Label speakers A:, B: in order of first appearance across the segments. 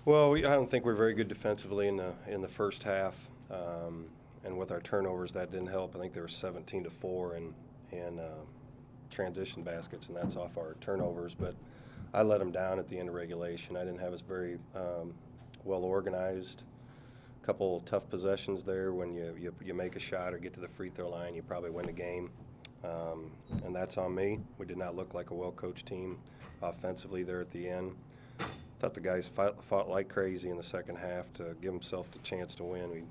A: Well, I don't think we're very good defensively in the first half, and with our turnovers, that didn't help. I think there were 17-4 in transition baskets, and that's off our turnovers. But I let them down at the end of regulation. I didn't have us very well organized. A couple tough possessions there when you make a shot or get to the free throw line, you probably win the game. And that's on me. We did not look like a well-coached team offensively there at the end. Thought the guys fought like crazy in the second half to give themselves the chance to win. We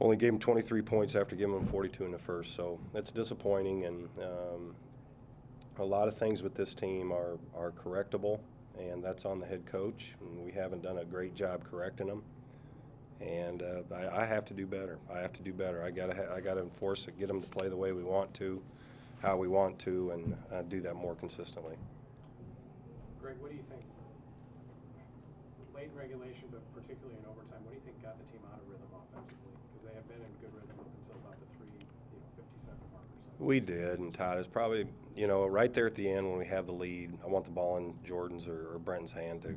A: only gave them 23 points after giving them 42 in the first, so it's disappointing. And a lot of things with this team are correctable, and that's on the head coach. And we haven't done a great job correcting them. And I have to do better. I have to do better. I gotta enforce it, get them to play the way we want to, how we want to, and do that more consistently.
B: Greg, what do you think? Late in regulation, but particularly in overtime, what do you think got the team out of rhythm offensively? Because they have been in good rhythm up until about the 3:57 mark or so.
A: We did, and Todd is probably, right there at the end when we have the lead. I want the ball in Jordan's or Brenton's hand to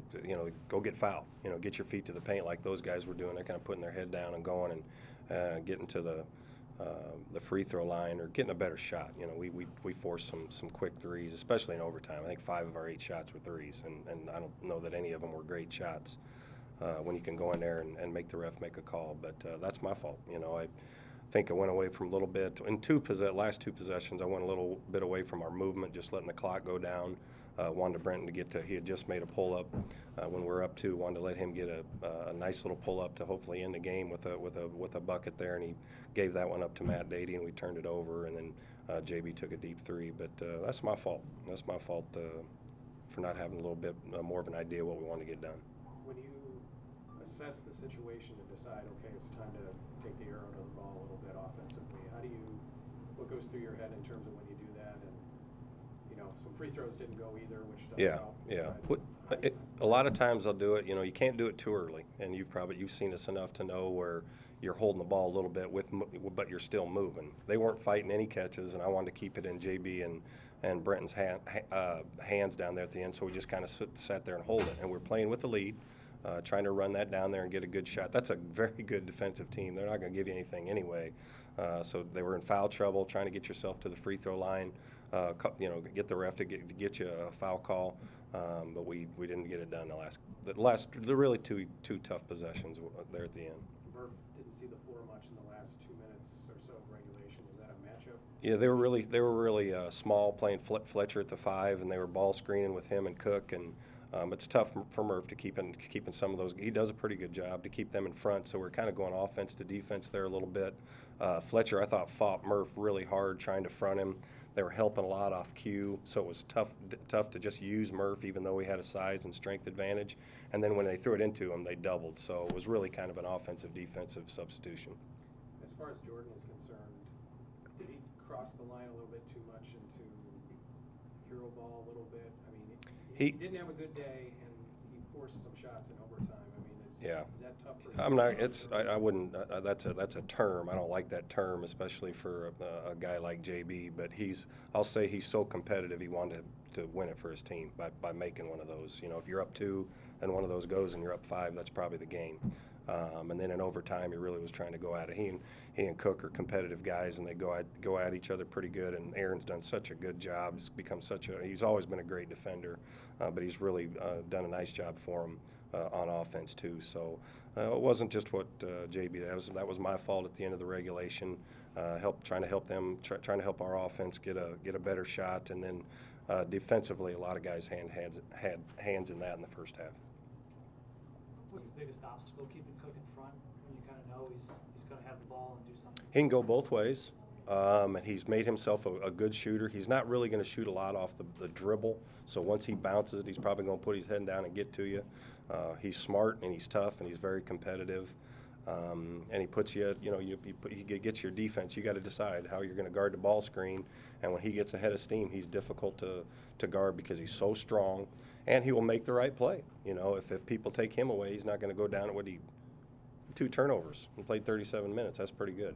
A: go get fouled. Get your feet to the paint like those guys were doing. They're kind of putting their head down and going and getting to the free throw line or getting a better shot. We forced some quick threes, especially in overtime. I think 5 of our 8 shots were threes, and I don't know that any of them were great shots when you can go in there and make the ref make a call. But that's my fault. I think I went away from a little bit. In last two possessions, I went a little bit away from our movement, just letting the clock go down. Wanted Brenton to get to, he had just made a pull-up when we were up 2. Wanted to let him get a nice little pull-up to hopefully end the game with a bucket there, and he gave that one up to Matt Dady, and we turned it over, and then JB took a deep 3. But that's my fault. That's my fault for not having a little bit more of an idea what we wanted to get done.
B: When you assess the situation and decide, okay, it's time to take the arrow to the ball a little bit offensively, what goes through your head in terms of when you do that? And some free throws didn't go either, which doesn't help.
A: Yeah. A lot of times I'll do it. You can't do it too early, and you've seen us enough to know where you're holding the ball a little bit but you're still moving. They weren't fighting any catches, and I wanted to keep it in JB and Brenton's hands down there at the end. So we just kind of sat there and hold it, and we're playing with the lead. Trying to run that down there and get a good shot. That's a very good defensive team. They're not going to give you anything anyway. So they were in foul trouble, trying to get yourself to the free throw line, get the ref to get you a foul call. But we didn't get it done the really two tough possessions there at the end.
B: Murph didn't see the floor much in the last 2 minutes or so of regulation. Was that a matchup?
A: Yeah, they were really small, playing Fletcher at the 5, and they were ball screening with him and Cook, and it's tough for Murph to keeping some of those. He does a pretty good job to keep them in front, so we're kind of going offense to defense there a little bit. Fletcher, I thought, fought Murph really hard trying to front him. They were helping a lot off cue, so it was tough to just use Murph, even though he had a size and strength advantage. And then when they threw it into him, they doubled. So it was really kind of an offensive-defensive substitution.
B: As far as Jordan is concerned, did he cross the line a little bit too much into hero ball a little bit? I mean, he didn't have a good day, and he forced some shots in overtime. I mean, is that tough for him?
A: I'm not. I wouldn't. That's a term. I don't like that term, especially for a guy like JB. But I'll say he's so competitive. He wanted to win it for his team by making one of those. If you're up 2 and one of those goes and you're up 5, that's probably the game. And then in overtime, he really was trying to go at it. He and Cook are competitive guys, and they go at each other pretty good. And Aaron's done such a good job. He's always been a great defender, but he's really done a nice job for him on offense too. So it wasn't just what JB. That was my fault at the end of the regulation. Trying to help our offense get a better shot, and then defensively, a lot of guys had hands in that in the first half.
C: What's the biggest obstacle keeping Cook in front when you kind of know he's going to have the ball and do something?
A: He can go both ways, and he's made himself a good shooter. He's not really going to shoot a lot off the dribble, so once he bounces it, he's probably going to put his head down and get to you. He's smart, and he's tough, and he's very competitive, and he puts you, he gets your defense. You got to decide how you're going to guard the ball screen, and when he gets ahead of steam, he's difficult to guard because he's so strong. And he will make the right play. If people take him away, he's not going to go down at 2 turnovers and played 37 minutes. That's pretty good,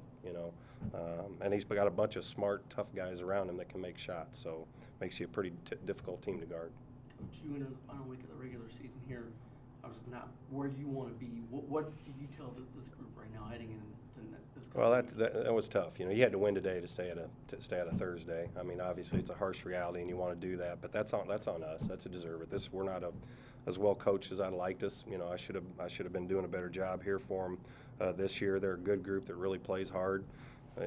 A: And he's got a bunch of smart, tough guys around him that can make shots. So makes you a pretty difficult team to guard.
D: Coach, you enter the final week of the regular season here. obviously not where you want to be. What do you tell this group right now heading into this?
A: Well, that was tough. You know, you had to win today to stay at a Thursday. I mean, obviously it's a harsh reality, and you want to do that, but that's on us. That's a deserve it. We're not as well coached as I'd liked us. You know, I should have been doing a better job here for them this year. They're a good group that really plays hard.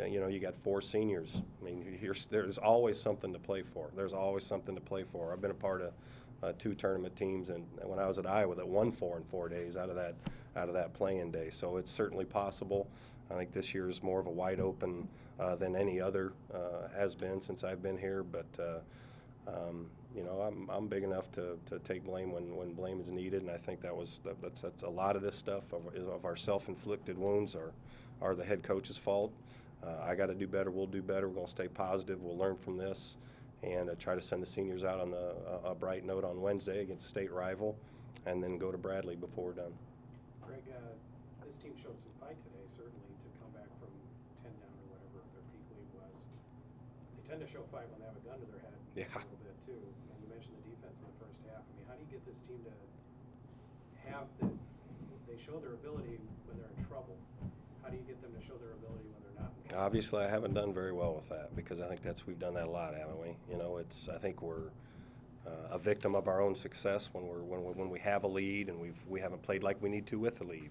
A: You know, you got 4 seniors. I mean, there's always something to play for. There's always something to play for. I've been a part of 2 tournament teams, and when I was at Iowa, that won 4 in 4 days out of that playing day. So it's certainly possible. I think this year is more of a wide open than any other has been since I've been here. But you know, I'm big enough to take blame when blame is needed, and I think that's a lot of this stuff of our self-inflicted wounds are the head coach's fault. I got to do better. We'll do better. We're going to stay positive. We'll learn from this, and try to send the seniors out on a bright note on Wednesday against a state rival, and then go to Bradley before we're done.
B: Greg, this team showed some fight today, certainly, to come back from 10 down or whatever their peak lead was. They tend to show fight when they have a gun to their head a little bit, too. And you mentioned the defense in the first half. I mean, how do you get this team to have that they show their ability when they're in trouble? How do you get them to show their ability when they're not in trouble?
A: Obviously, I haven't done very well with that, because I think we've done that a lot, haven't we? You know, I think we're a victim of our own success when we have a lead and we haven't played like we need to with the lead.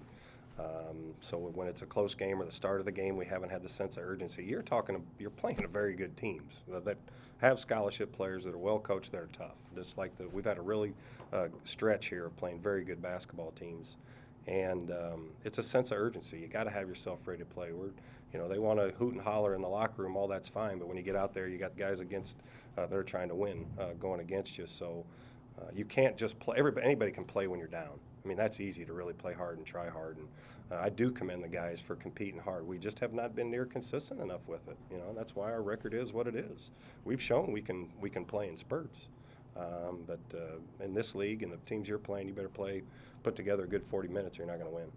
A: So when it's a close game or the start of the game, we haven't had the sense of urgency. You're playing a very good teams that have scholarship players that are well coached, that are tough. Just like we've had a really stretch here of playing very good basketball teams. And it's a sense of urgency. You got to have yourself ready to play. You know, they want to hoot and holler in the locker room, all that's fine. But when you get out there, you got guys against that are trying to win going against you. So you can't just play. Anybody can play when you're down. I mean, that's easy to really play hard and try hard. And I do commend the guys for competing hard. We just have not been near consistent enough with it. You know, that's why our record is what it is. We've shown we can play in spurts. But in this league and the teams you're playing, you better put together a good 40 minutes or you're not going to win.